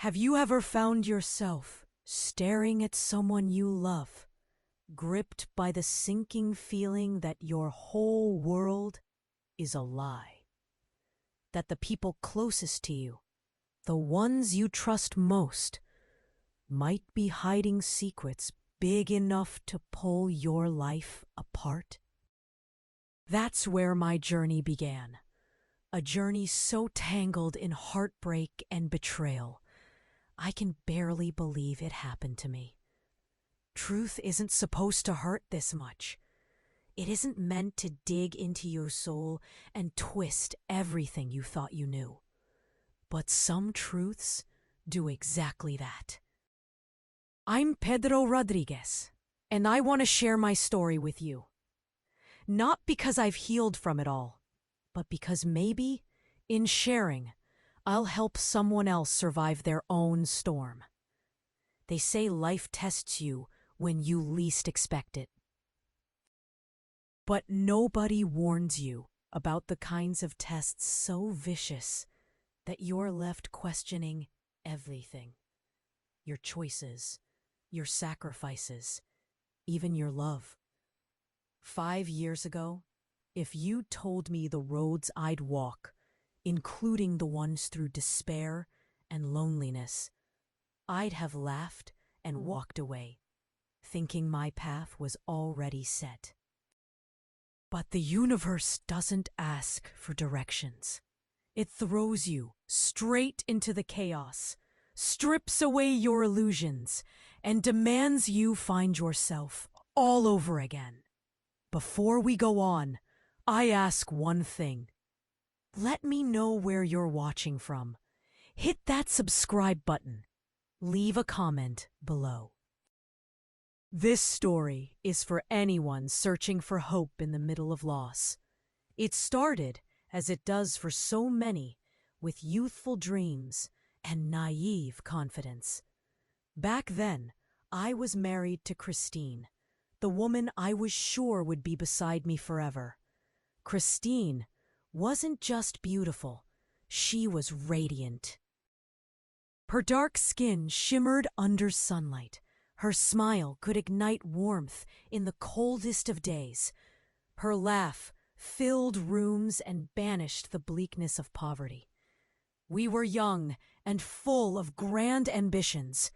Have you ever found yourself staring at someone you love, gripped by the sinking feeling that your whole world is a lie? That the people closest to you, the ones you trust most, might be hiding secrets big enough to pull your life apart? That's where my journey began. A journey so tangled in heartbreak and betrayal, I can barely believe it happened to me. Truth isn't supposed to hurt this much. It isn't meant to dig into your soul and twist everything you thought you knew. But some truths do exactly that. I'm Pedro Rodriguez, and I want to share my story with you. Not because I've healed from it all, but because maybe, in sharing, I'll help someone else survive their own storm. They say life tests you when you least expect it. But nobody warns you about the kinds of tests so vicious that you're left questioning everything. Your choices, your sacrifices, even your love. 5 years ago, if you told me the roads I'd walk, including the ones through despair and loneliness, I'd have laughed and walked away, thinking my path was already set. But the universe doesn't ask for directions. It throws you straight into the chaos, strips away your illusions, and demands you find yourself all over again. Before we go on, I ask one thing. Let me know where you're watching from. Hit that subscribe button. Leave a comment below. This story is for anyone searching for hope in the middle of loss. It started, as it does for so many, with youthful dreams and naive confidence. Back then, I was married to Christine, the woman I was sure would be beside me forever. Christine wasn't just beautiful, she was radiant. Her dark skin shimmered under sunlight. Her smile could ignite warmth in the coldest of days. Her laugh filled rooms and banished the bleakness of poverty. We were young and full of grand ambitions,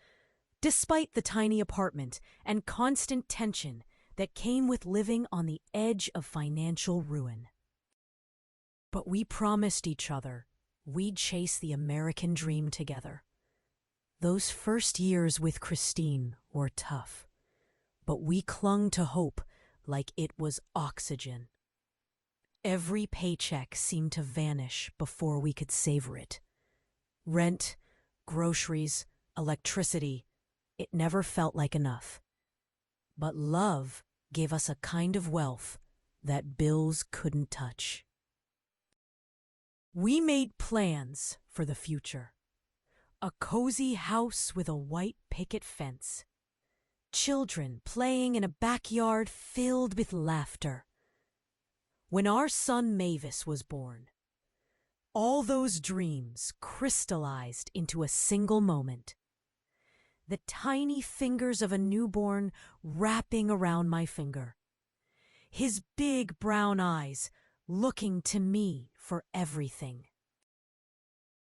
despite the tiny apartment and constant tension that came with living on the edge of financial ruin. But we promised each other we'd chase the American dream together. Those first years with Christine were tough, but we clung to hope like it was oxygen. Every paycheck seemed to vanish before we could savor it. Rent, groceries, electricity, it never felt like enough. But love gave us a kind of wealth that bills couldn't touch. We made plans for the future. A cozy house with a white picket fence. Children playing in a backyard filled with laughter. When our son Mavis was born, all those dreams crystallized into a single moment. The tiny fingers of a newborn wrapping around my finger. His big brown eyes looking to me for everything.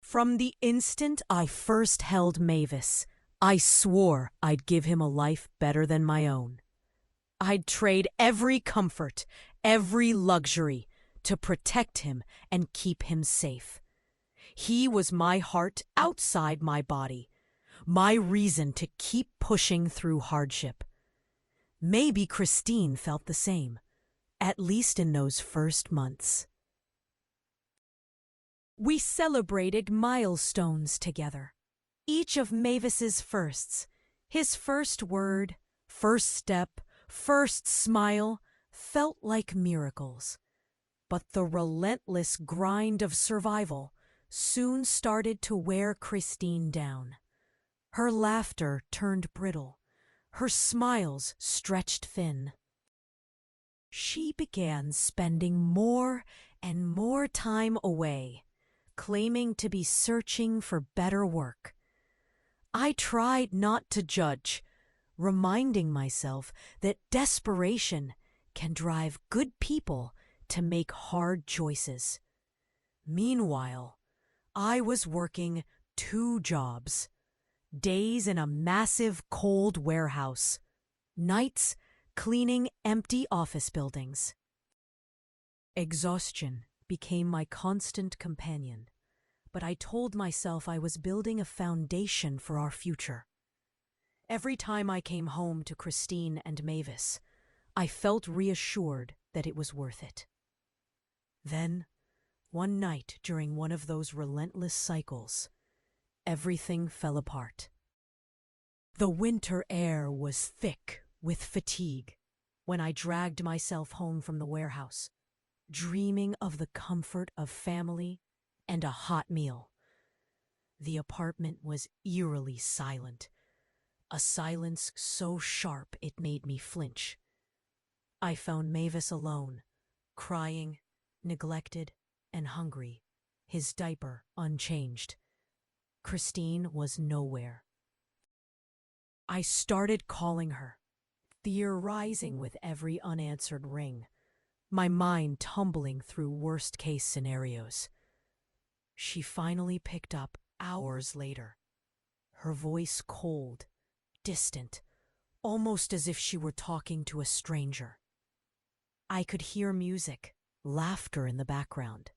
From the instant I first held Mavis, I swore I'd give him a life better than my own. I'd trade every comfort, every luxury to protect him and keep him safe. He was my heart outside my body, my reason to keep pushing through hardship. Maybe Christine felt the same, at least in those first months. We celebrated milestones together. Each of Mavis's firsts, his first word, first step, first smile, felt like miracles. But the relentless grind of survival soon started to wear Christine down. Her laughter turned brittle, her smiles stretched thin. She began spending more and more time away, claiming to be searching for better work. I tried not to judge, reminding myself that desperation can drive good people to make hard choices. Meanwhile, I was working 2 jobs. Days in a massive cold warehouse, nights cleaning empty office buildings. Exhaustion became my constant companion, but I told myself I was building a foundation for our future. Every time I came home to Christine and Mavis, I felt reassured that it was worth it. Then, one night during one of those relentless cycles, everything fell apart. The winter air was thick with fatigue when I dragged myself home from the warehouse, dreaming of the comfort of family and a hot meal. The apartment was eerily silent, a silence so sharp it made me flinch. I found Mavis alone, crying, neglected, and hungry, his diaper unchanged. Christine was nowhere. I started calling her, fear rising with every unanswered ring, my mind tumbling through worst-case scenarios. She finally picked up hours later, her voice cold, distant, almost as if she were talking to a stranger. I could hear music, laughter in the background.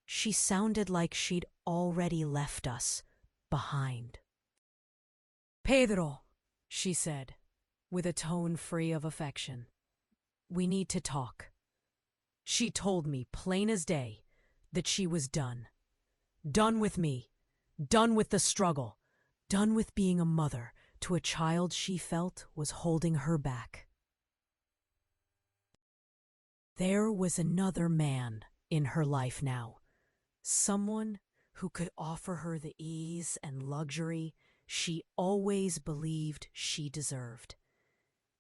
She sounded like she'd already left us behind. "Pedro," she said, with a tone free of affection. "We need to talk." She told me, plain as day, that she was done. Done with me. Done with the struggle. Done with being a mother to a child she felt was holding her back. There was another man in her life now. Someone who could offer her the ease and luxury she always believed she deserved.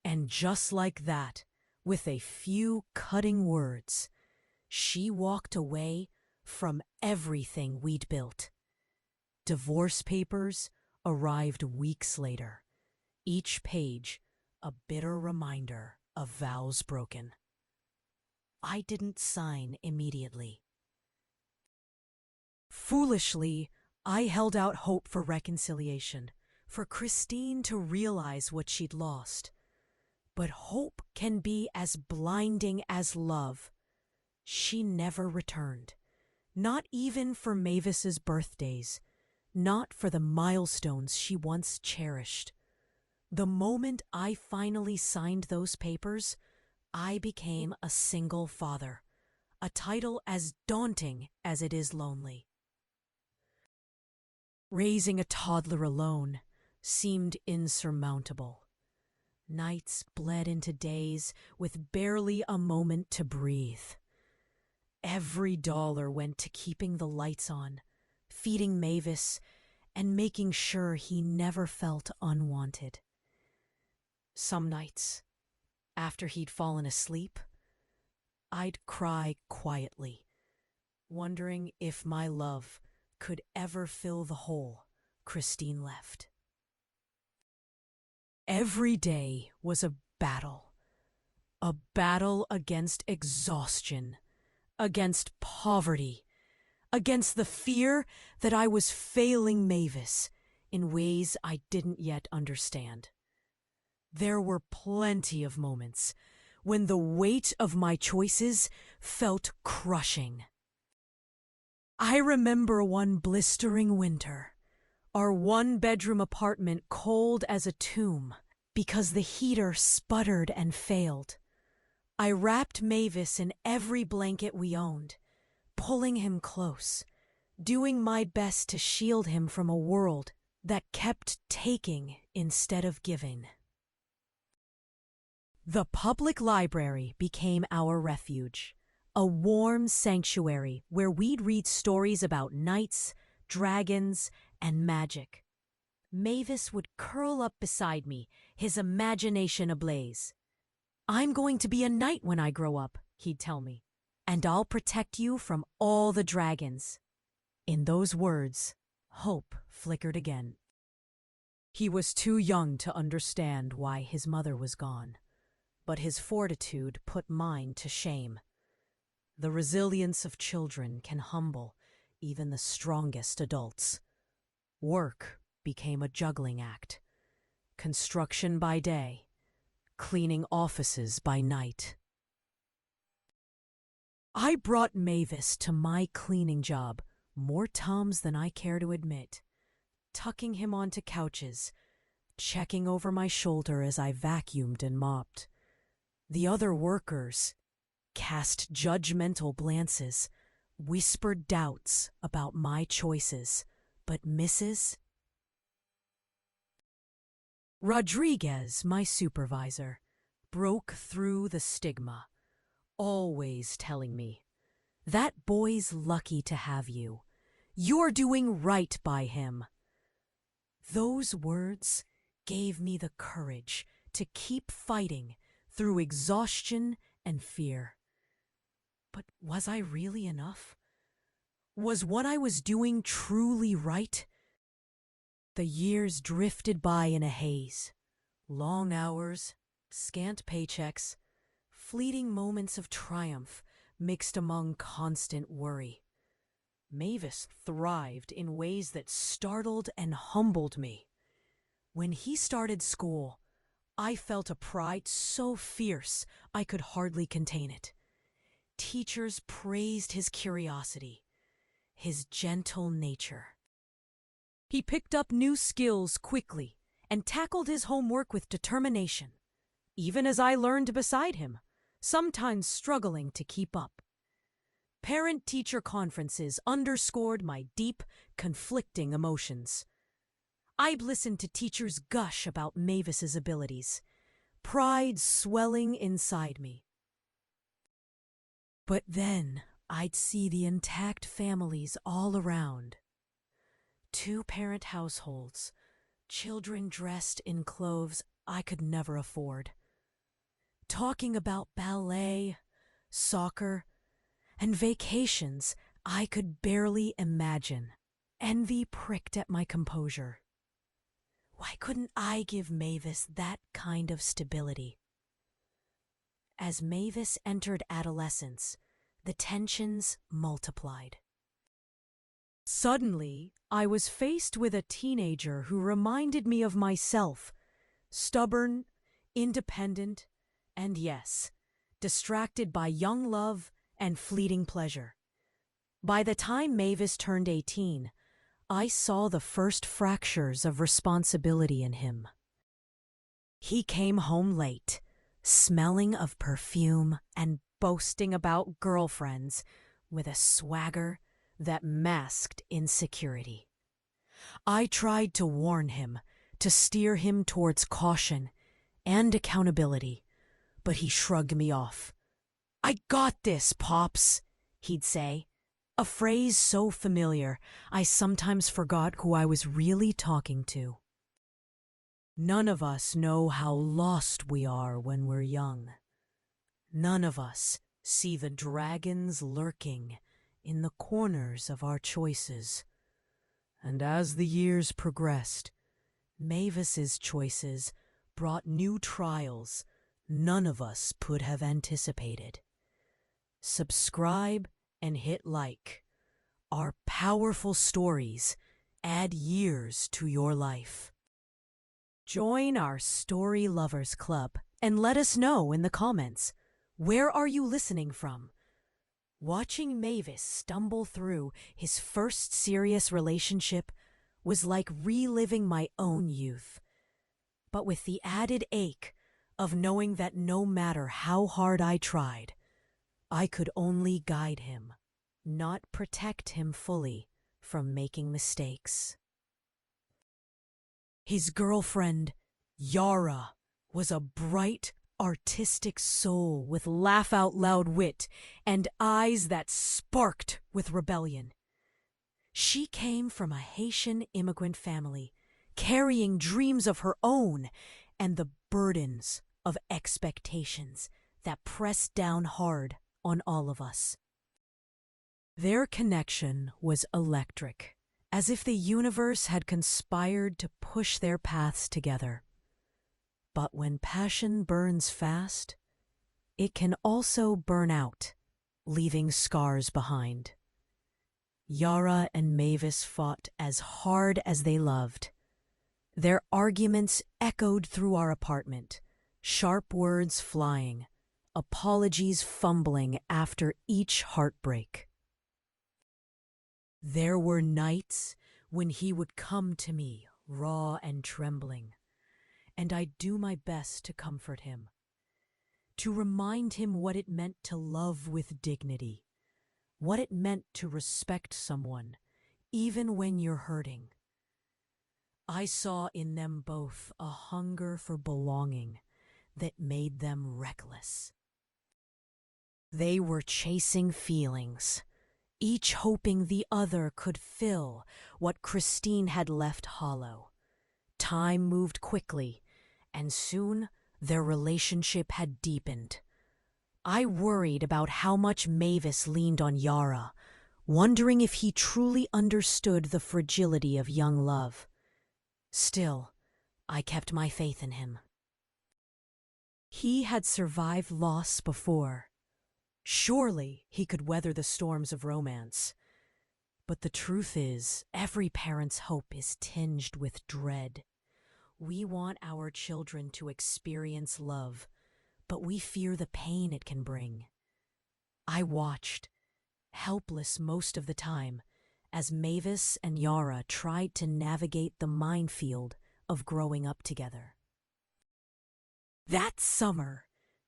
And just like that, with a few cutting words, she walked away from everything we'd built. Divorce papers arrived weeks later, each page a bitter reminder of vows broken. I didn't sign immediately. Foolishly, I held out hope for reconciliation, for Christine to realize what she'd lost. But hope can be as blinding as love. She never returned, not even for Mavis's birthdays, not for the milestones she once cherished. The moment I finally signed those papers, I became a single father, a title as daunting as it is lonely. Raising a toddler alone seemed insurmountable. Nights bled into days with barely a moment to breathe. Every dollar went to keeping the lights on, feeding Mavis, and making sure he never felt unwanted. Some nights, after he'd fallen asleep, I'd cry quietly, wondering if my love could ever fill the hole Christine left. Every day was a battle against exhaustion, against poverty, against the fear that I was failing Mavis in ways I didn't yet understand. There were plenty of moments when the weight of my choices felt crushing. I remember one blistering winter, our one-bedroom apartment cold as a tomb because the heater sputtered and failed. I wrapped Mavis in every blanket we owned, pulling him close, doing my best to shield him from a world that kept taking instead of giving. The public library became our refuge, a warm sanctuary where we'd read stories about knights, dragons, and magic. Mavis would curl up beside me, his imagination ablaze. "I'm going to be a knight when I grow up," he'd tell me, "and I'll protect you from all the dragons." In those words, hope flickered again. He was too young to understand why his mother was gone, but his fortitude put mine to shame. The resilience of children can humble even the strongest adults. Work became a juggling act. Construction by day, cleaning offices by night. I brought Mavis to my cleaning job more times than I care to admit, tucking him onto couches, checking over my shoulder as I vacuumed and mopped. The other workers cast judgmental glances, whispered doubts about my choices, but Mrs. Rodriguez, my supervisor, broke through the stigma, always telling me, "That boy's lucky to have you. You're doing right by him." Those words gave me the courage to keep fighting through exhaustion and fear. But was I really enough? Was what I was doing truly right? The years drifted by in a haze. Long hours, scant paychecks, fleeting moments of triumph mixed among constant worry. Mavis thrived in ways that startled and humbled me. When he started school, I felt a pride so fierce I could hardly contain it. Teachers praised his curiosity, his gentle nature. He picked up new skills quickly and tackled his homework with determination, even as I learned beside him, sometimes struggling to keep up. Parent-teacher conferences underscored my deep, conflicting emotions. I'd listen to teachers gush about Mavis's abilities, pride swelling inside me. But then I'd see the intact families all around. Two-parent households, children dressed in clothes I could never afford. Talking about ballet, soccer, and vacations I could barely imagine. Envy pricked at my composure. Why couldn't I give Mavis that kind of stability? As Mavis entered adolescence, the tensions multiplied. Suddenly, I was faced with a teenager who reminded me of myself, stubborn, independent, and yes, distracted by young love and fleeting pleasure. By the time Mavis turned 18, I saw the first fractures of responsibility in him. He came home late, smelling of perfume and boasting about girlfriends with a swagger that masked insecurity. I tried to warn him, to steer him towards caution and accountability, but he shrugged me off. "I got this, Pops," he'd say, a phrase so familiar I sometimes forgot who I was really talking to. None of us know how lost we are when we're young. None of us see the dragons lurking in the corners of our choices. And as the years progressed, Mavis's choices brought new trials none of us could have anticipated. Subscribe and hit like. Our powerful stories add years to your life. Join our Story Lovers Club and let us know in the comments, where are you listening from? Watching Mavis stumble through his first serious relationship was like reliving my own youth, but with the added ache of knowing that no matter how hard I tried, I could only guide him, not protect him fully from making mistakes. His girlfriend, Yara, was a bright, artistic soul with laugh-out-loud wit and eyes that sparked with rebellion. She came from a Haitian immigrant family, carrying dreams of her own and the burdens of expectations that pressed down hard on all of us. Their connection was electric, as if the universe had conspired to push their paths together. But when passion burns fast, it can also burn out, leaving scars behind. Yara and Mavis fought as hard as they loved. Their arguments echoed through our apartment, sharp words flying, apologies fumbling after each heartbreak. There were nights when he would come to me, raw and trembling, and I'd do my best to comfort him, to remind him what it meant to love with dignity, what it meant to respect someone, even when you're hurting. I saw in them both a hunger for belonging that made them reckless. They were chasing feelings, each hoping the other could fill what Christine had left hollow. Time moved quickly, and soon their relationship had deepened. I worried about how much Mavis leaned on Yara, wondering if he truly understood the fragility of young love. Still, I kept my faith in him. He had survived loss before. Surely he could weather the storms of romance. But the truth is, every parent's hope is tinged with dread. We want our children to experience love, but we fear the pain it can bring. I watched, helpless most of the time, as Mavis and Yara tried to navigate the minefield of growing up together. That summer,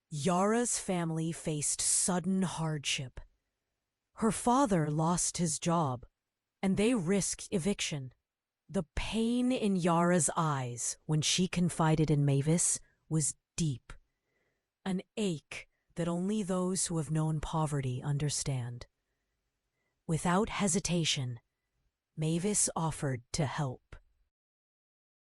Yara's family faced sudden hardship. Her father lost his job, and they risked eviction. The pain in Yara's eyes when she confided in Mavis was deep, an ache that only those who have known poverty understand. Without hesitation, Mavis offered to help.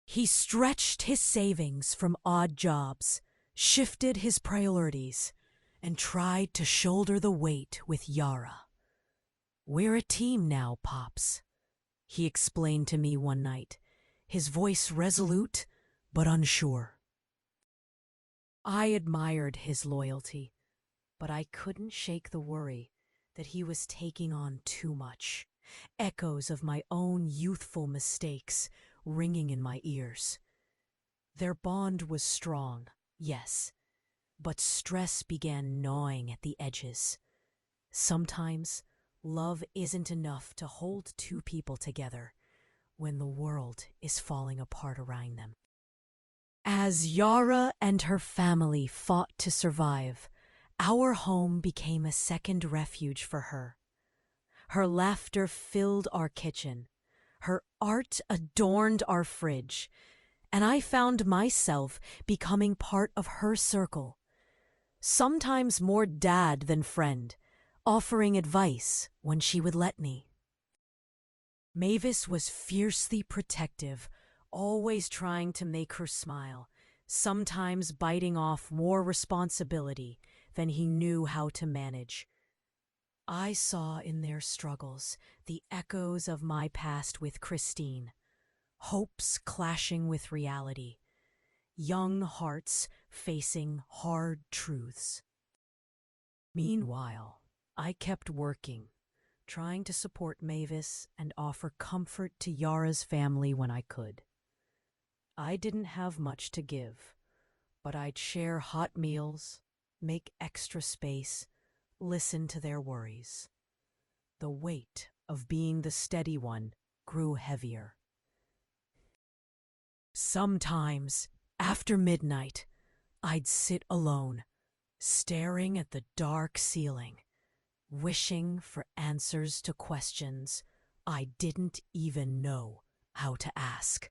He stretched his savings from odd jobs, shifted his priorities, and tried to shoulder the weight with Yara. "We're a team now, Pops," he explained to me one night, his voice resolute but unsure. I admired his loyalty, but I couldn't shake the worry that he was taking on too much, echoes of my own youthful mistakes ringing in my ears. Their bond was strong, yes, but stress began gnawing at the edges. Sometimes love isn't enough to hold two people together when the world is falling apart around them. As Yara and her family fought to survive, our home became a second refuge for her. Her laughter filled our kitchen, her art adorned our fridge, and I found myself becoming part of her circle, sometimes more dad than friend, offering advice when she would let me. Mavis was fiercely protective, always trying to make her smile, sometimes biting off more responsibility than he knew how to manage. I saw in their struggles the echoes of my past with Christine, hopes clashing with reality, young hearts facing hard truths. Meanwhile, I kept working, trying to support Mavis and offer comfort to Yara's family when I could. I didn't have much to give, but I'd share hot meals, make extra space, listen to their worries. The weight of being the steady one grew heavier. Sometimes, after midnight, I'd sit alone, staring at the dark ceiling, wishing for answers to questions I didn't even know how to ask.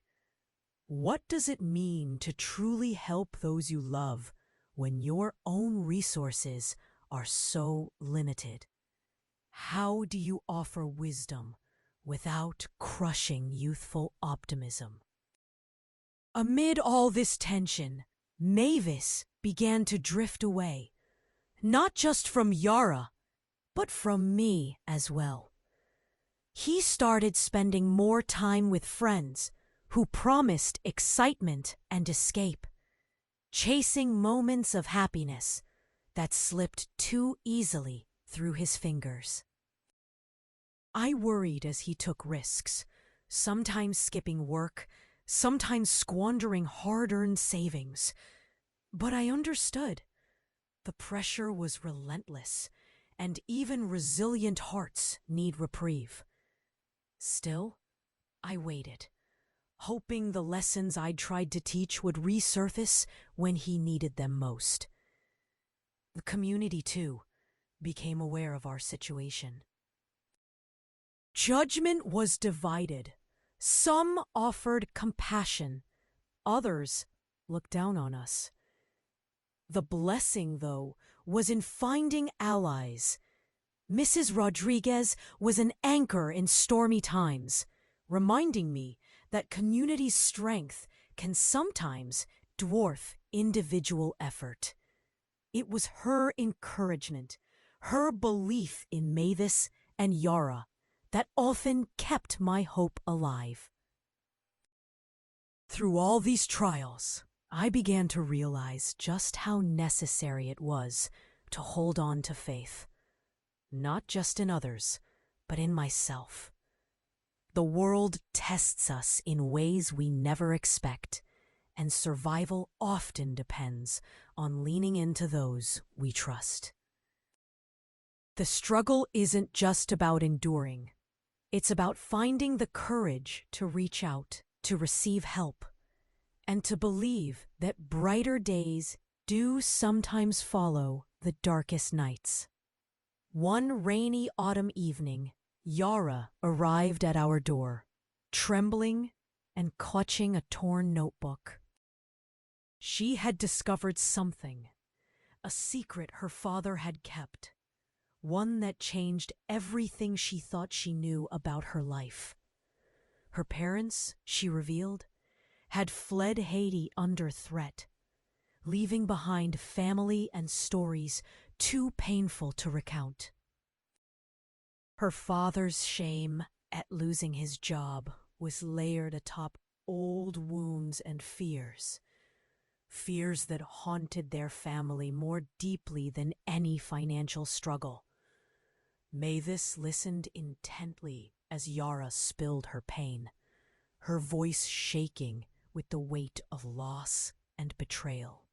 What does it mean to truly help those you love when your own resources are so limited? How do you offer wisdom without crushing youthful optimism? Amid all this tension, Mavis began to drift away, not just from Yara, but from me as well. He started spending more time with friends who promised excitement and escape, chasing moments of happiness that slipped too easily through his fingers. I worried as he took risks, sometimes skipping work, sometimes squandering hard-earned savings. But I understood. The pressure was relentless, and even resilient hearts need reprieve. Still, I waited, hoping the lessons I'd tried to teach would resurface when he needed them most. The community, too, became aware of our situation. Judgment was divided. Some offered compassion, others looked down on us. The blessing, though, was in finding allies. Mrs. Rodriguez was an anchor in stormy times, reminding me that community strength can sometimes dwarf individual effort. It was her encouragement, her belief in Mavis and Yara, that often kept my hope alive. Through all these trials, I began to realize just how necessary it was to hold on to faith, not just in others, but in myself. The world tests us in ways we never expect, and survival often depends on leaning into those we trust. The struggle isn't just about enduring. It's about finding the courage to reach out, to receive help, and to believe that brighter days do sometimes follow the darkest nights. One rainy autumn evening, Yara arrived at our door, trembling and clutching a torn notebook. She had discovered something, a secret her father had kept, one that changed everything she thought she knew about her life. Her parents, she revealed, had fled Haiti under threat, leaving behind family and stories too painful to recount. Her father's shame at losing his job was layered atop old wounds and fears that haunted their family more deeply than any financial struggle. Mavis listened intently as Yara spilled her pain, her voice shaking with the weight of loss and betrayal.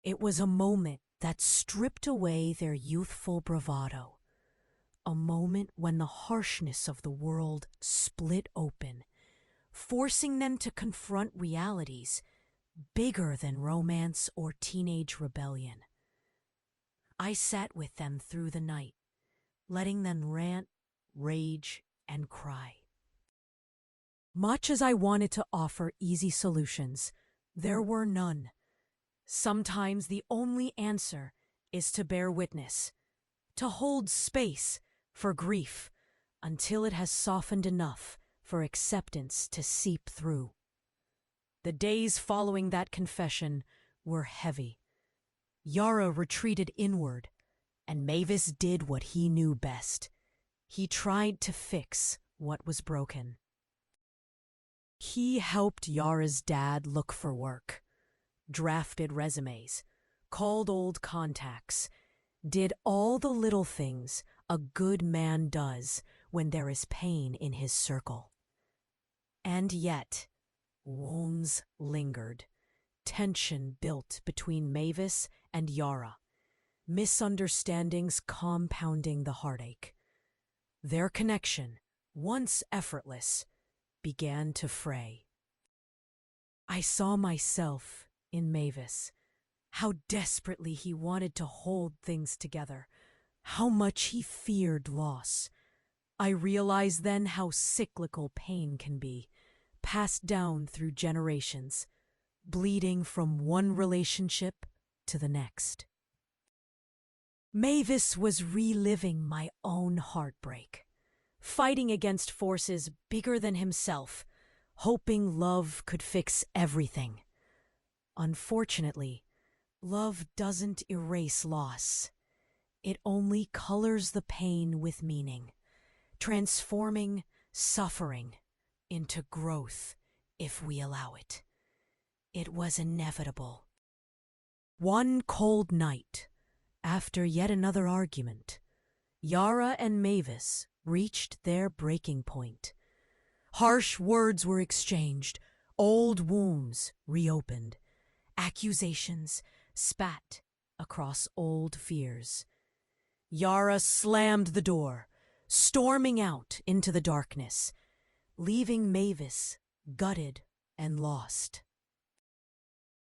It was a moment that stripped away their youthful bravado, a moment when the harshness of the world split open, forcing them to confront realities bigger than romance or teenage rebellion. I sat with them through the night, letting them rant, rage, and cry. Much as I wanted to offer easy solutions, there were none. Sometimes the only answer is to bear witness, to hold space for grief until it has softened enough for acceptance to seep through. The days following that confession were heavy. Yara retreated inward, and Mavis did what he knew best. He tried to fix what was broken. He helped Yara's dad look for work, drafted resumes, called old contacts, did all the little things a good man does when there is pain in his circle. And yet, wounds lingered. Tension built between Mavis and Yara, misunderstandings compounding the heartache. Their connection, once effortless, began to fray. I saw myself in Mavis, how desperately he wanted to hold things together, how much he feared loss. I realized then how cyclical pain can be, passed down through generations, bleeding from one relationship to the next. Mavis was reliving my own heartbreak, fighting against forces bigger than himself, hoping love could fix everything. Unfortunately, love doesn't erase loss. It only colors the pain with meaning, transforming suffering into growth if we allow it. It was inevitable. One cold night, after yet another argument, Yara and Mavis reached their breaking point. Harsh words were exchanged, old wounds reopened, accusations spat across old fears. Yara slammed the door, storming out into the darkness, leaving Mavis gutted and lost.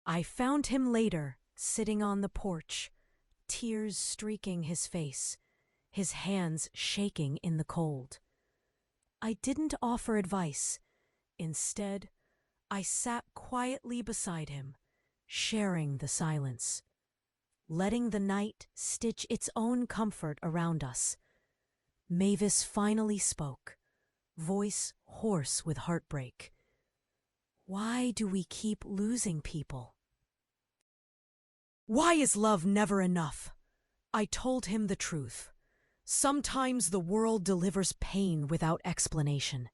I found him later, sitting on the porch, tears streaking his face, his hands shaking in the cold. I didn't offer advice. Instead, I sat quietly beside him, sharing the silence, letting the night stitch its own comfort around us. Mavis finally spoke, voice hoarse with heartbreak. Why do we keep losing people? Why is love never enough? I told him the truth. Sometimes the world delivers pain without explanation.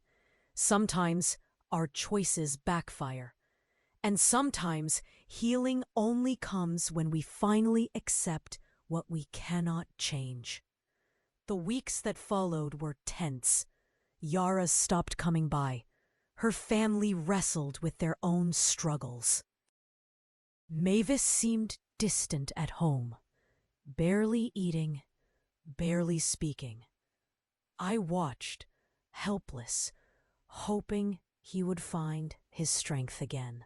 Sometimes our choices backfire. And sometimes healing only comes when we finally accept what we cannot change. The weeks that followed were tense. Yara stopped coming by. Her family wrestled with their own struggles. Mavis seemed distant at home, barely eating, barely speaking. I watched, helpless, hoping he would find his strength again.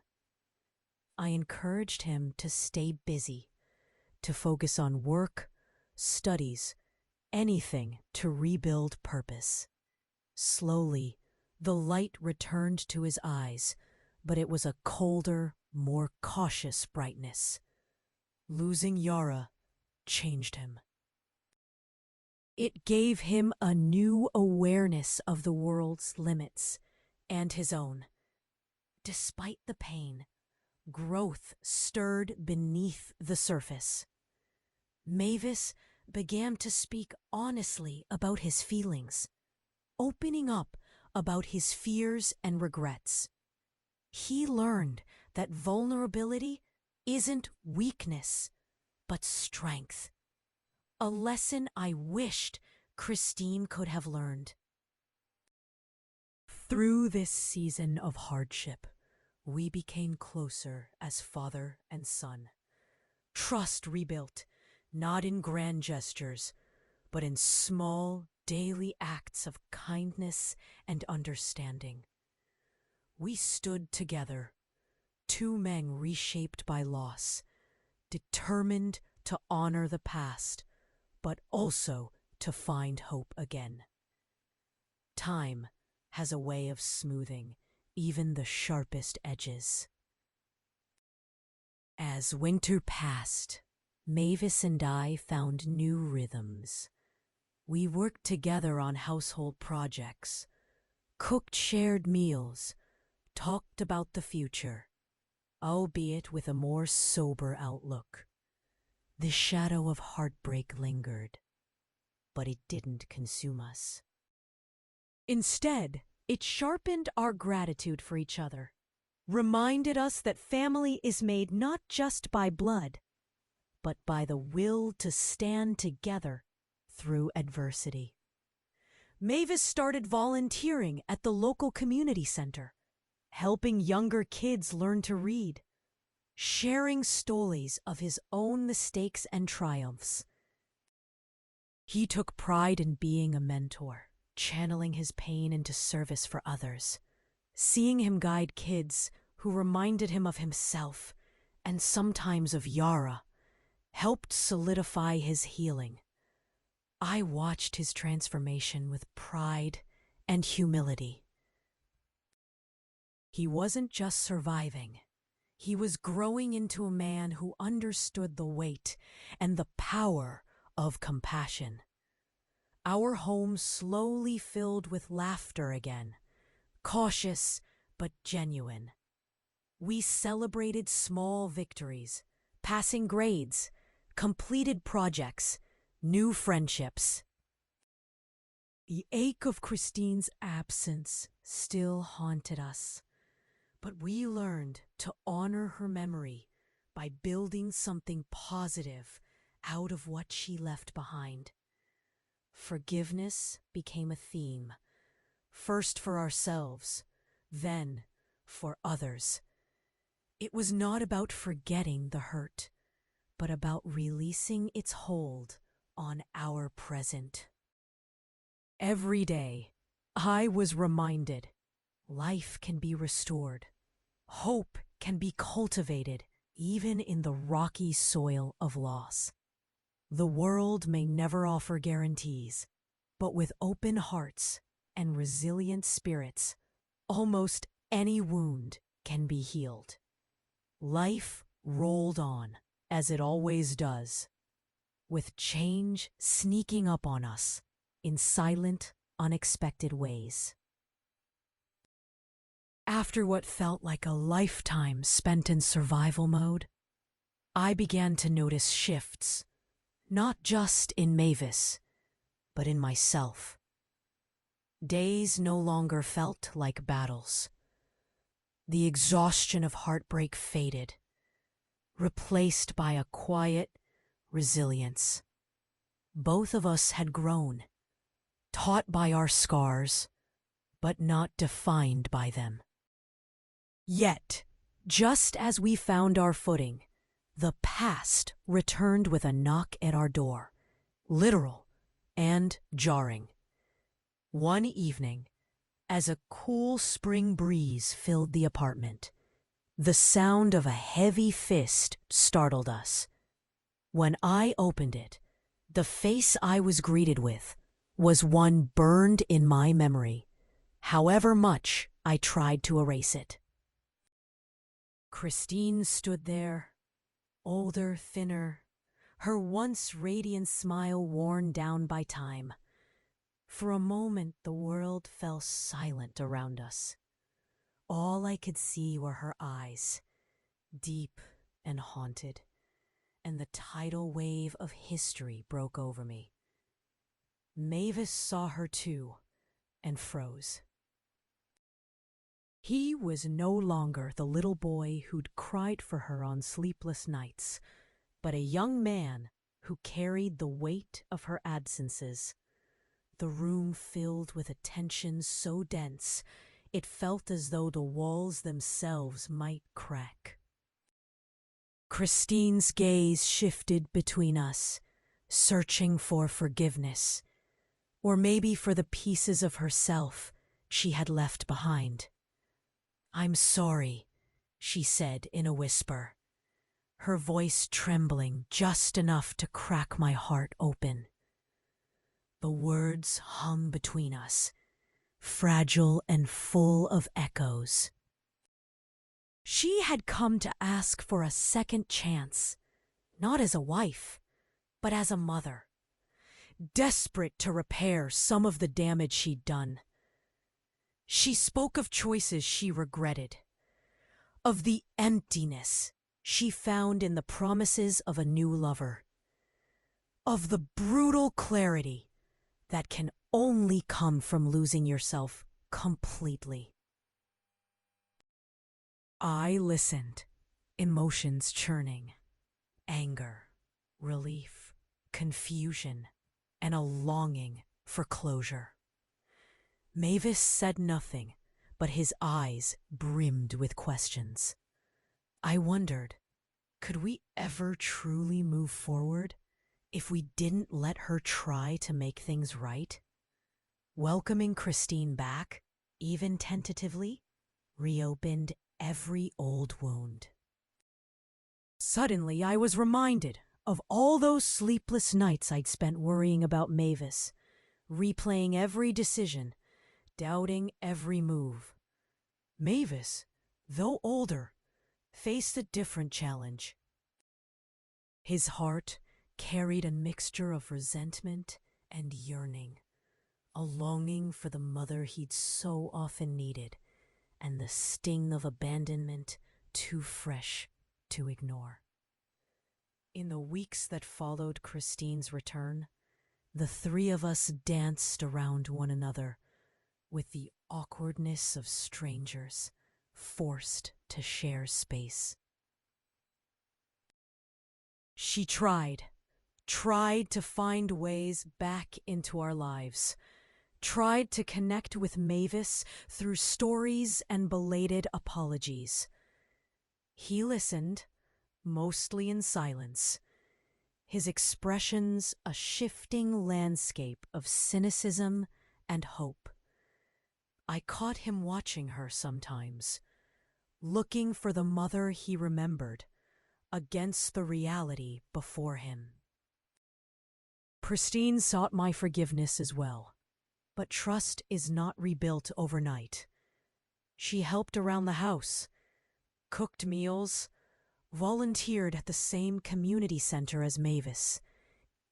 I encouraged him to stay busy, to focus on work, studies, anything to rebuild purpose. Slowly, the light returned to his eyes, but it was a colder, more cautious brightness. Losing Yara changed him. It gave him a new awareness of the world's limits and his own. Despite the pain, growth stirred beneath the surface. Mavis began to speak honestly about his feelings, opening up about his fears and regrets. He learned that vulnerability isn't weakness, but strength. A lesson I wished Christine could have learned. Through this season of hardship, we became closer as father and son. Trust rebuilt, not in grand gestures, but in small, daily acts of kindness and understanding. We stood together, two men reshaped by loss, determined to honor the past, but also to find hope again. Time has a way of smoothing even the sharpest edges. As winter passed, Mavis and I found new rhythms. We worked together on household projects, cooked shared meals, talked about the future, albeit with a more sober outlook. The shadow of heartbreak lingered, but it didn't consume us. Instead, it sharpened our gratitude for each other, reminded us that family is made not just by blood, but by the will to stand together through adversity. Mavis started volunteering at the local community center, helping younger kids learn to read, sharing stories of his own mistakes and triumphs. He took pride in being a mentor, channeling his pain into service for others. Seeing him guide kids who reminded him of himself and sometimes of Yara helped solidify his healing. I watched his transformation with pride and humility. He wasn't just surviving. He was growing into a man who understood the weight and the power of compassion. Our home slowly filled with laughter again, cautious but genuine. We celebrated small victories, passing grades, completed projects, new friendships. The ache of Christine's absence still haunted us, but we learned to honor her memory by building something positive out of what she left behind. Forgiveness became a theme, first for ourselves, then for others. It was not about forgetting the hurt, but about releasing its hold on our present. Every day, I was reminded life can be restored. Hope can be cultivated even in the rocky soil of loss. The world may never offer guarantees, but with open hearts and resilient spirits, almost any wound can be healed. Life rolled on, as it always does, with change sneaking up on us in silent, unexpected ways. After what felt like a lifetime spent in survival mode, I began to notice shifts, not just in Mavis, but in myself. Days no longer felt like battles. The exhaustion of heartbreak faded, replaced by a quiet resilience. Both of us had grown, taught by our scars, but not defined by them. Yet, just as we found our footing, the past returned with a knock at our door, literal and jarring. One evening, as a cool spring breeze filled the apartment, the sound of a heavy fist startled us. When I opened it, the face I was greeted with was one burned in my memory, however much I tried to erase it. Christine stood there, older, thinner, her once radiant smile worn down by time. For a moment the world fell silent around us. All I could see were her eyes, deep and haunted, and the tidal wave of history broke over me. Mavis saw her too, and froze. He was no longer the little boy who'd cried for her on sleepless nights, but a young man who carried the weight of her absences. The room filled with a tension so dense, it felt as though the walls themselves might crack. Christine's gaze shifted between us, searching for forgiveness, or maybe for the pieces of herself she had left behind. "I'm sorry," she said in a whisper, her voice trembling just enough to crack my heart open. The words hung between us, fragile and full of echoes. She had come to ask for a second chance, not as a wife, but as a mother, desperate to repair some of the damage she'd done. She spoke of choices she regretted, of the emptiness she found in the promises of a new lover, of the brutal clarity that can only come from losing yourself completely. I listened, emotions churning, anger, relief, confusion, and a longing for closure. Mavis said nothing, but his eyes brimmed with questions. I wondered, could we ever truly move forward if we didn't let her try to make things right? Welcoming Christine back, even tentatively, reopened every old wound. Suddenly I was reminded of all those sleepless nights I'd spent worrying about Mavis, replaying every decision, doubting every move. Mavis, though older, faced a different challenge. His heart carried a mixture of resentment and yearning, a longing for the mother he'd so often needed, and the sting of abandonment too fresh to ignore. In the weeks that followed Christine's return, The three of us danced around one another with the awkwardness of strangers forced to share space. She tried to find ways back into our lives, tried to connect with Mavis through stories and belated apologies. He listened, mostly in silence, his expressions a shifting landscape of cynicism and hope. I caught him watching her sometimes, looking for the mother he remembered against the reality before him. Christine sought my forgiveness as well, but trust is not rebuilt overnight. She helped around the house, cooked meals, volunteered at the same community center as Mavis.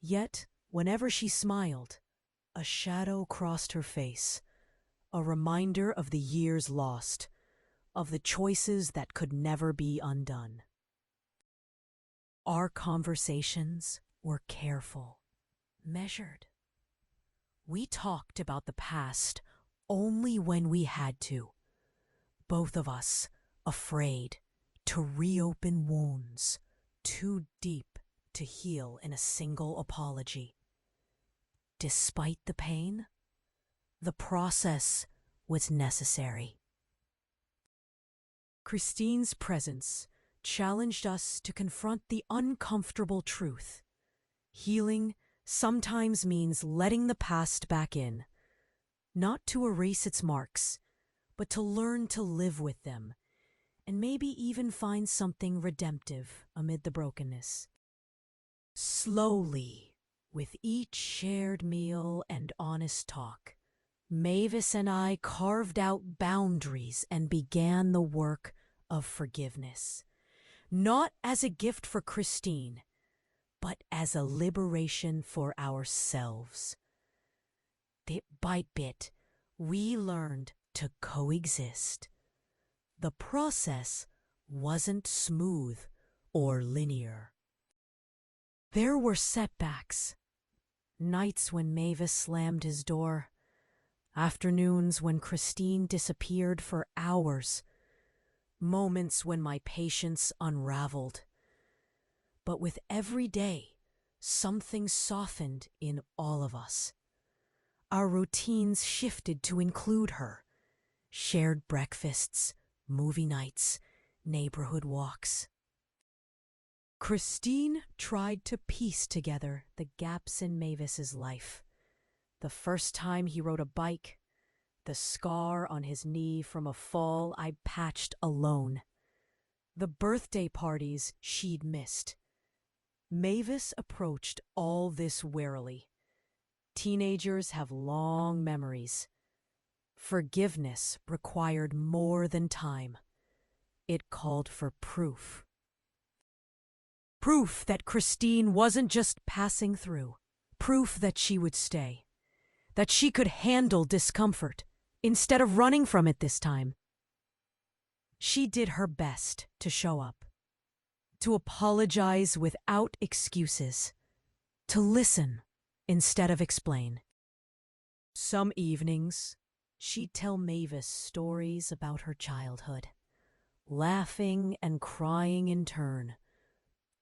Yet, whenever she smiled, a shadow crossed her face, a reminder of the years lost, of the choices that could never be undone. Our conversations were careful, measured. We talked about the past only when we had to, both of us afraid to reopen wounds too deep to heal in a single apology. Despite the pain, the process was necessary. Christine's presence challenged us to confront the uncomfortable truth. Healing sometimes means letting the past back in, not to erase its marks, but to learn to live with them, and maybe even find something redemptive amid the brokenness. Slowly, with each shared meal and honest talk, Mavis and I carved out boundaries and began the work of forgiveness, not as a gift for Christine, but as a liberation for ourselves. Bit by bit, we learned to coexist. The process wasn't smooth or linear. There were setbacks, nights when Mavis slammed his door, afternoons when Christine disappeared for hours, moments when my patience unraveled. But with every day, something softened in all of us. Our routines shifted to include her. Shared breakfasts, movie nights, neighborhood walks. Christine tried to piece together the gaps in Mavis's life. The first time he rode a bike, the scar on his knee from a fall I patched alone, the birthday parties she'd missed. Mavis approached all this warily. Teenagers have long memories. Forgiveness required more than time. It called for proof. Proof that Christine wasn't just passing through. Proof that she would stay. That she could handle discomfort instead of running from it this time. She did her best to show up, to apologize without excuses, to listen instead of explain. Some evenings, she'd tell Mavis stories about her childhood, laughing and crying in turn,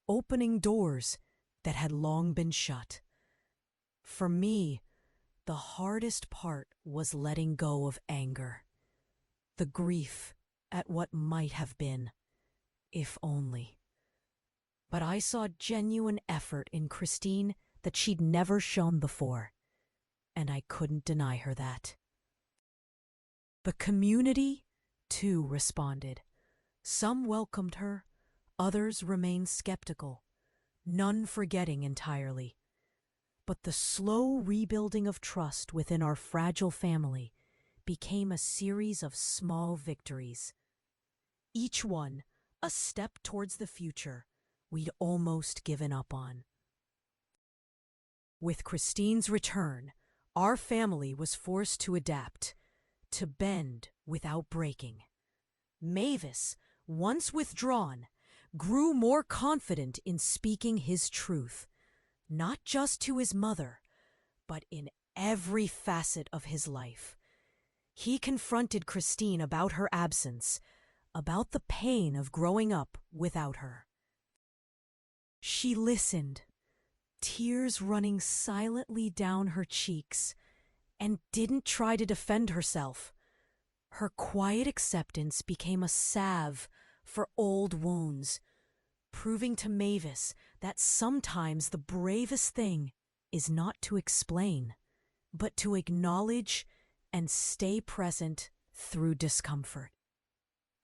opening doors that had long been shut. For me, the hardest part was letting go of anger, the grief at what might have been, if only. But I saw genuine effort in Christine that she'd never shown before, and I couldn't deny her that. The community, too, responded. Some welcomed her, others remained skeptical, none forgetting entirely. But the slow rebuilding of trust within our fragile family became a series of small victories. Each one a step towards the future we'd almost given up on. With Christine's return, our family was forced to adapt, to bend without breaking. Mavis, once withdrawn, grew more confident in speaking his truth, not just to his mother, but in every facet of his life. He confronted Christine about her absence, about the pain of growing up without her. She listened, tears running silently down her cheeks, and didn't try to defend herself. Her quiet acceptance became a salve for old wounds, proving to Mavis that sometimes the bravest thing is not to explain, but to acknowledge and stay present through discomfort.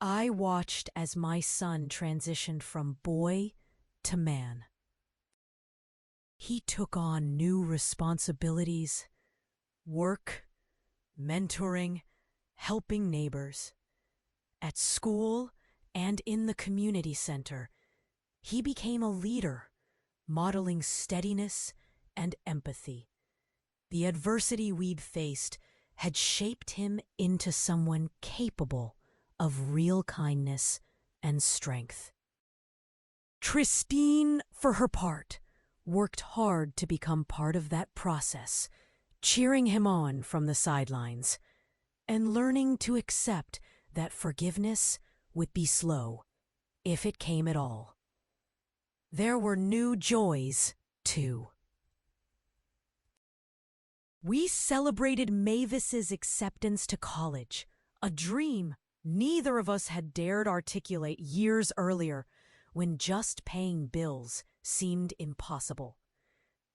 I watched as my son transitioned from boy to man. He took on new responsibilities, work, mentoring, helping neighbors. At school and in the community center, he became a leader, modeling steadiness and empathy. The adversity we'd faced had shaped him into someone capable of real kindness and strength. Christine, for her part, worked hard to become part of that process, cheering him on from the sidelines, and learning to accept that forgiveness would be slow, if it came at all. There were new joys, too. We celebrated Mavis's acceptance to college, a dream neither of us had dared articulate years earlier, when just paying bills seemed impossible.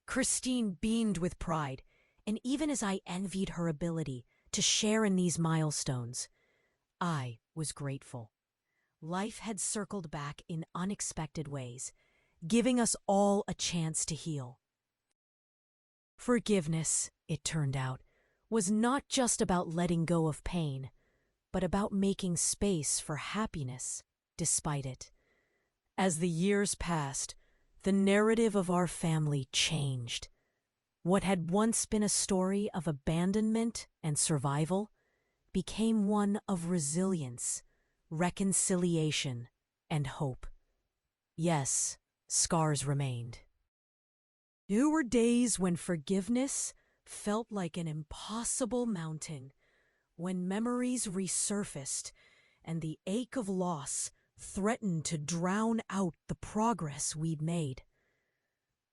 Christine beamed with pride, and even as I envied her ability to share in these milestones, I was grateful. Life had circled back in unexpected ways, giving us all a chance to heal. Forgiveness, it turned out, was not just about letting go of pain, but about making space for happiness despite it. As the years passed, the narrative of our family changed. What had once been a story of abandonment and survival became one of resilience, reconciliation, and hope. Yes, scars remained. There were days when forgiveness felt like an impossible mountain, when memories resurfaced and the ache of loss threatened to drown out the progress we'd made.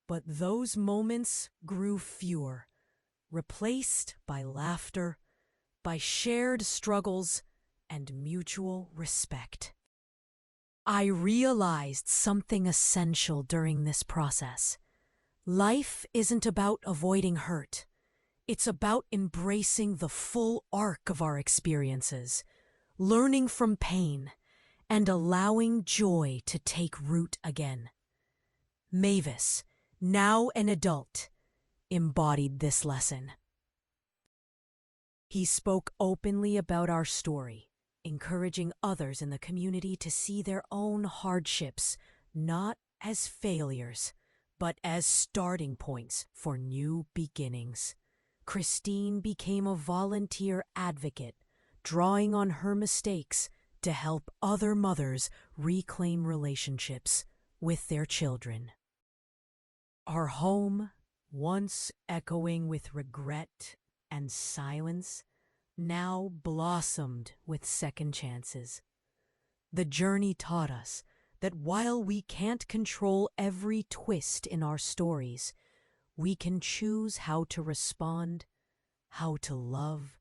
But those moments grew fewer, replaced by laughter, by shared struggles, and mutual respect. I realized something essential during this process. Life isn't about avoiding hurt. It's about embracing the full arc of our experiences, learning from pain, and allowing joy to take root again. Mavis, now an adult, embodied this lesson. He spoke openly about our story, encouraging others in the community to see their own hardships not as failures, but as starting points for new beginnings. Christine became a volunteer advocate, drawing on her mistakes to help other mothers reclaim relationships with their children. Our home, once echoing with regret and silence, now blossomed with second chances. The journey taught us that while we can't control every twist in our stories, we can choose how to respond, how to love,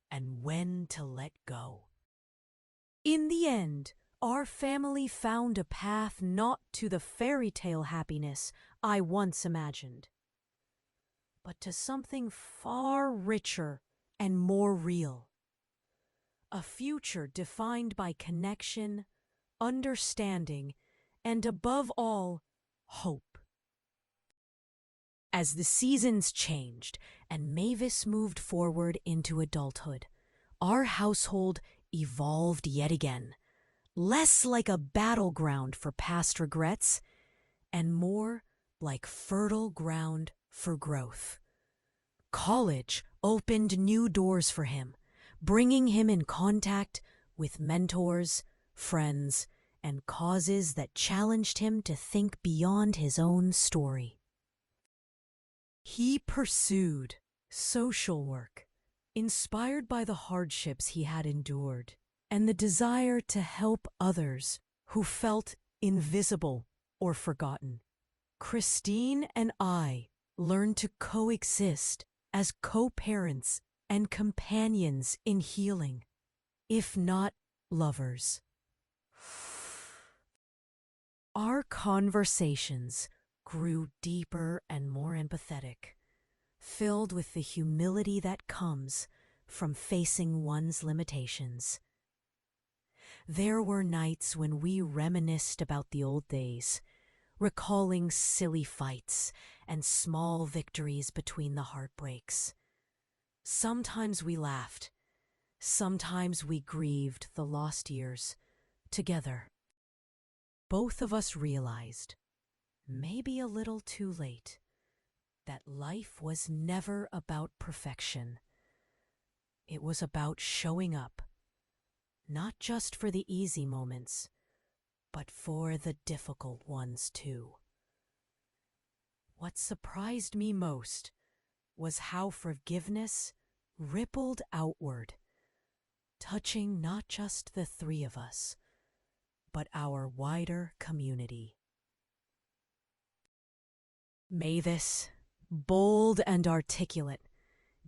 and when to let go. In the end, our family found a path not to the fairy tale happiness I once imagined, but to something far richer and more real. A future defined by connection, understanding, and above all, hope. As the seasons changed and Mavis moved forward into adulthood, our household evolved yet again, less like a battleground for past regrets and more like fertile ground for growth. College opened new doors for him, bringing him in contact with mentors, friends, and causes that challenged him to think beyond his own story. He pursued social work, inspired by the hardships he had endured and the desire to help others who felt invisible or forgotten. Christine and I learned to coexist as co-parents and companions in healing, if not lovers. Our conversations grew deeper and more empathetic, filled with the humility that comes from facing one's limitations. There were nights when we reminisced about the old days, recalling silly fights and small victories between the heartbreaks. Sometimes we laughed, sometimes we grieved the lost years together. Both of us realized, maybe a little too late, that life was never about perfection. It was about showing up, not just for the easy moments, but for the difficult ones too. What surprised me most was how forgiveness rippled outward, touching not just the three of us, but our wider community. Mavis, bold and articulate,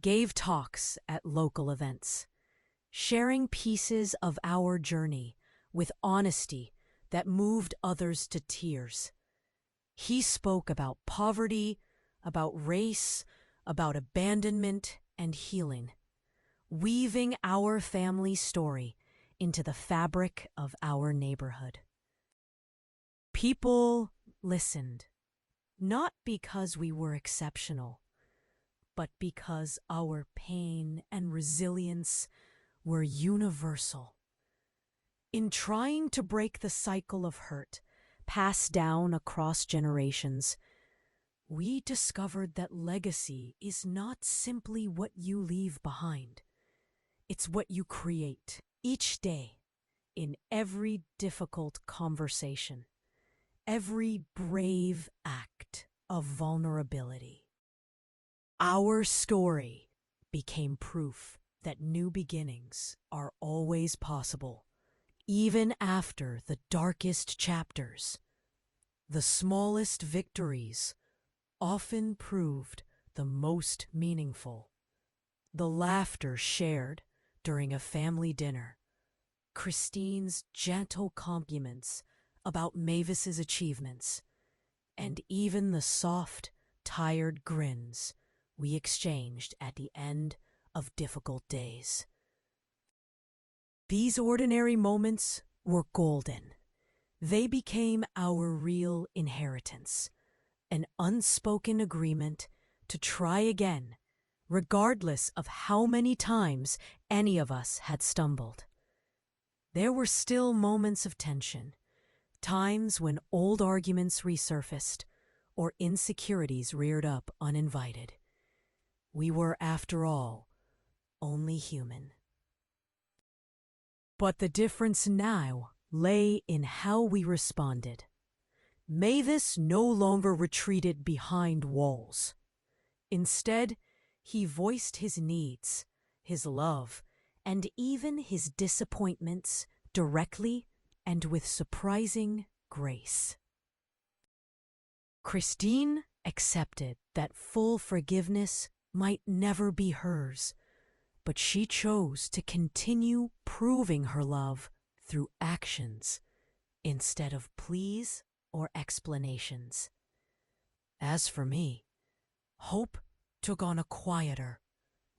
gave talks at local events, sharing pieces of our journey with honesty that moved others to tears. He spoke about poverty, about race, about abandonment and healing, weaving our family story into the fabric of our neighborhood. People listened, not because we were exceptional, but because our pain and resilience were universal. In trying to break the cycle of hurt passed down across generations, we discovered that legacy is not simply what you leave behind. It's what you create each day, in every difficult conversation, every brave act of vulnerability. Our story became proof that new beginnings are always possible, even after the darkest chapters. The smallest victories often proved the most meaningful. The laughter shared during a family dinner, Christine's gentle compliments about Mavis's achievements, and even the soft, tired grins we exchanged at the end of difficult days. These ordinary moments were golden. They became our real inheritance, an unspoken agreement to try again, regardless of how many times any of us had stumbled. There were still moments of tension, times when old arguments resurfaced or insecurities reared up uninvited. We were, after all, only human. But the difference now lay in how we responded. Mavis no longer retreated behind walls. Instead, he voiced his needs, his love, and even his disappointments directly and with surprising grace. Christine accepted that full forgiveness might never be hers, but she chose to continue proving her love through actions instead of pleas or explanations. As for me, hope took on a quieter,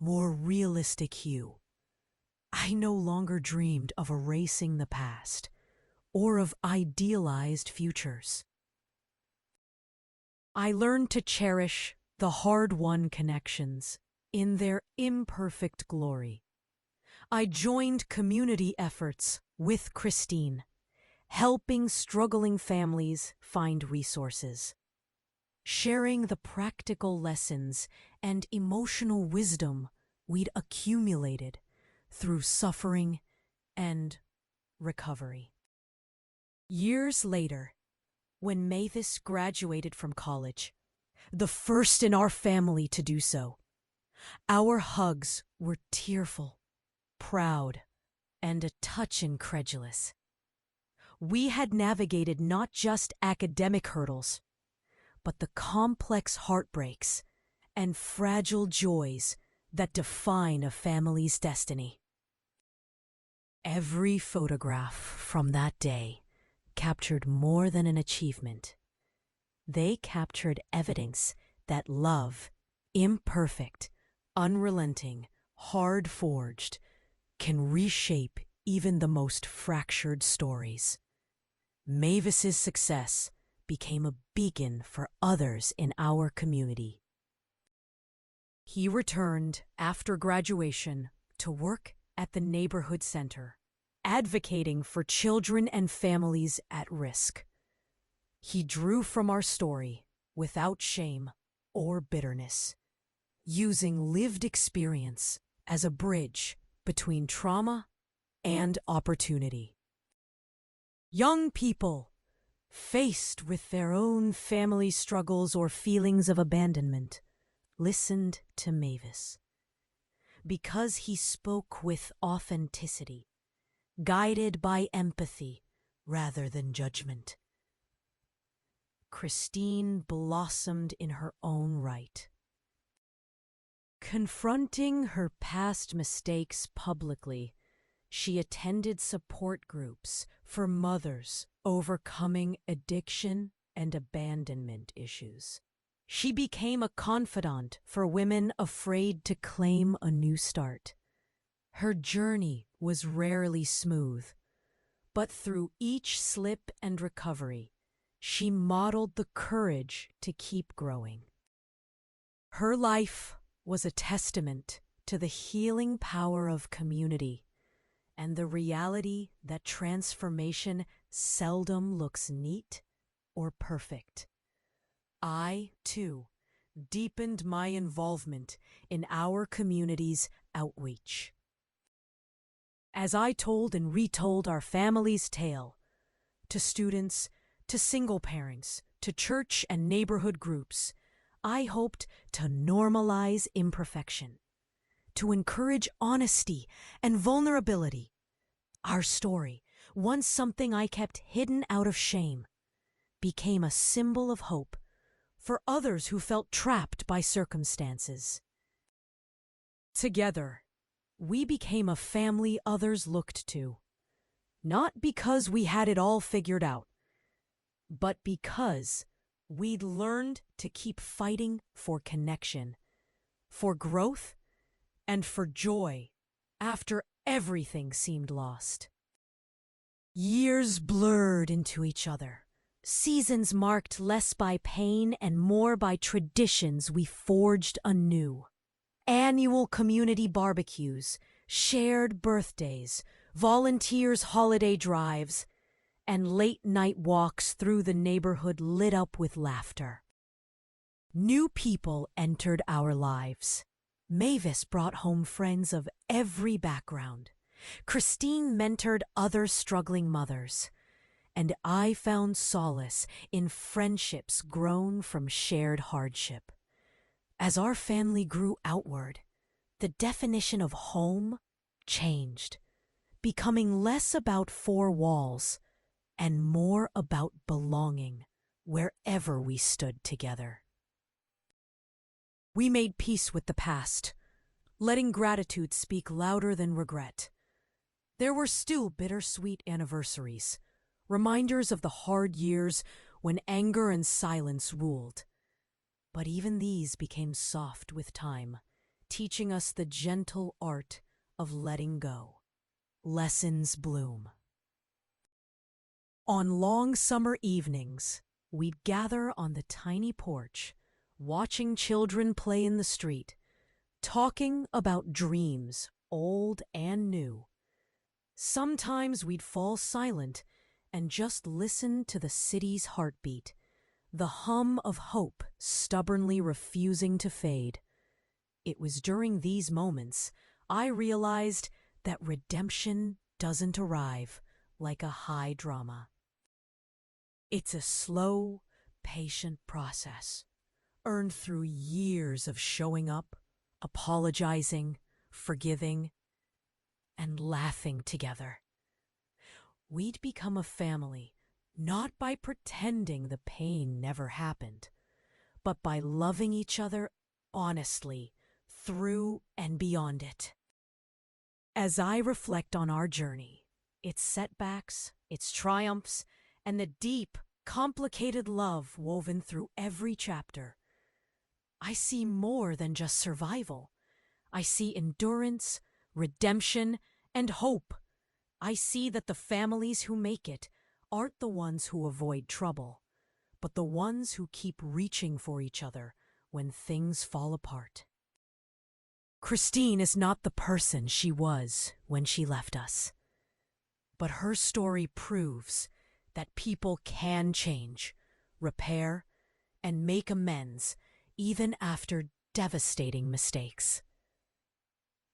more realistic hue. I no longer dreamed of erasing the past or of idealized futures. I learned to cherish the hard-won connections in their imperfect glory. I joined community efforts with Christine, helping struggling families find resources, sharing the practical lessons and emotional wisdom we'd accumulated through suffering and recovery. Years later, when Mavis graduated from college, the first in our family to do so. Our hugs were tearful, proud, and a touch incredulous. We had navigated not just academic hurdles, but the complex heartbreaks and fragile joys that define a family's destiny. Every photograph from that day captured more than an achievement. They captured evidence that love, imperfect, unrelenting, hard-forged, can reshape even the most fractured stories. Mavis's success became a beacon for others in our community. He returned after graduation to work at the neighborhood center, advocating for children and families at risk. He drew from our story without shame or bitterness, using lived experience as a bridge between trauma and opportunity. Young people, faced with their own family struggles or feelings of abandonment, listened to Mavis. Because he spoke with authenticity, guided by empathy rather than judgment. Christine blossomed in her own right. Confronting her past mistakes publicly, she attended support groups for mothers overcoming addiction and abandonment issues. She became a confidant for women afraid to claim a new start. Her journey was rarely smooth, but through each slip and recovery, she modeled the courage to keep growing. Her life was a testament to the healing power of community and the reality that transformation seldom looks neat or perfect. I, too, deepened my involvement in our community's outreach. As I told and retold our family's tale to students, to single parents, to church and neighborhood groups, I hoped to normalize imperfection, to encourage honesty and vulnerability. Our story, once something I kept hidden out of shame, became a symbol of hope for others who felt trapped by circumstances. Together, we became a family others looked to, not because we had it all figured out, but because we'd learned to keep fighting for connection, for growth, and for joy after everything seemed lost. Years blurred into each other. Seasons marked less by pain and more by traditions we forged anew. Annual community barbecues, shared birthdays, volunteers' holiday drives, and late-night walks through the neighborhood lit up with laughter. New people entered our lives. Mavis brought home friends of every background. Christine mentored other struggling mothers. And I found solace in friendships grown from shared hardship. As our family grew outward, the definition of home changed, becoming less about four walls and more about belonging wherever we stood together. We made peace with the past, letting gratitude speak louder than regret. There were still bittersweet anniversaries, reminders of the hard years when anger and silence ruled. But even these became soft with time, teaching us the gentle art of letting go. Lessons bloom. On long summer evenings, we'd gather on the tiny porch, watching children play in the street, talking about dreams, old and new. Sometimes we'd fall silent and just listen to the city's heartbeat, the hum of hope stubbornly refusing to fade. It was during these moments I realized that redemption doesn't arrive like a high drama. It's a slow, patient process, earned through years of showing up, apologizing, forgiving, and laughing together. We'd become a family not by pretending the pain never happened, but by loving each other honestly through and beyond it. As I reflect on our journey, its setbacks, its triumphs, and the deep, complicated love woven through every chapter, I see more than just survival. I see endurance, redemption, and hope. I see that the families who make it aren't the ones who avoid trouble, but the ones who keep reaching for each other when things fall apart. Christine is not the person she was when she left us, but her story proves that people can change, repair, and make amends even after devastating mistakes.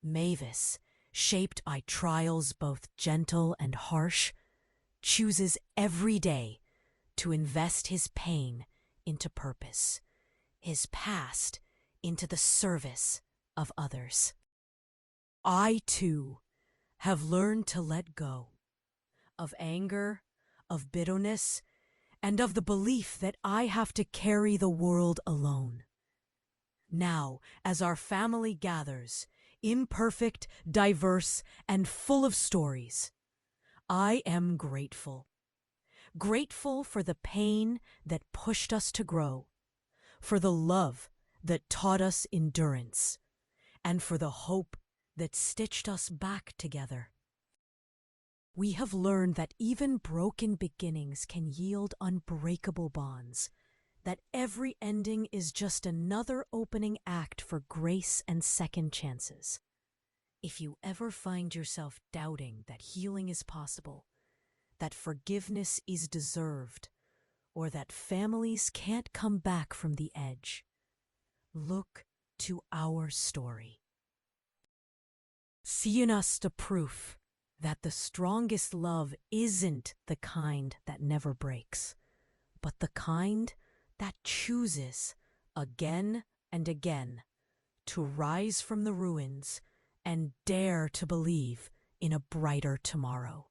Mavis, shaped by trials both gentle and harsh, chooses every day to invest his pain into purpose, his past into the service of others. I, too, have learned to let go of anger, of bitterness, and of the belief that I have to carry the world alone. Now, as our family gathers, imperfect, diverse, and full of stories, I am grateful. Grateful for the pain that pushed us to grow, for the love that taught us endurance, and for the hope that stitched us back together. We have learned that even broken beginnings can yield unbreakable bonds, that every ending is just another opening act for grace and second chances. If you ever find yourself doubting that healing is possible, that forgiveness is deserved, or that families can't come back from the edge, look to our story. See in us the proof that the strongest love isn't the kind that never breaks, but the kind that chooses again and again to rise from the ruins and dare to believe in a brighter tomorrow.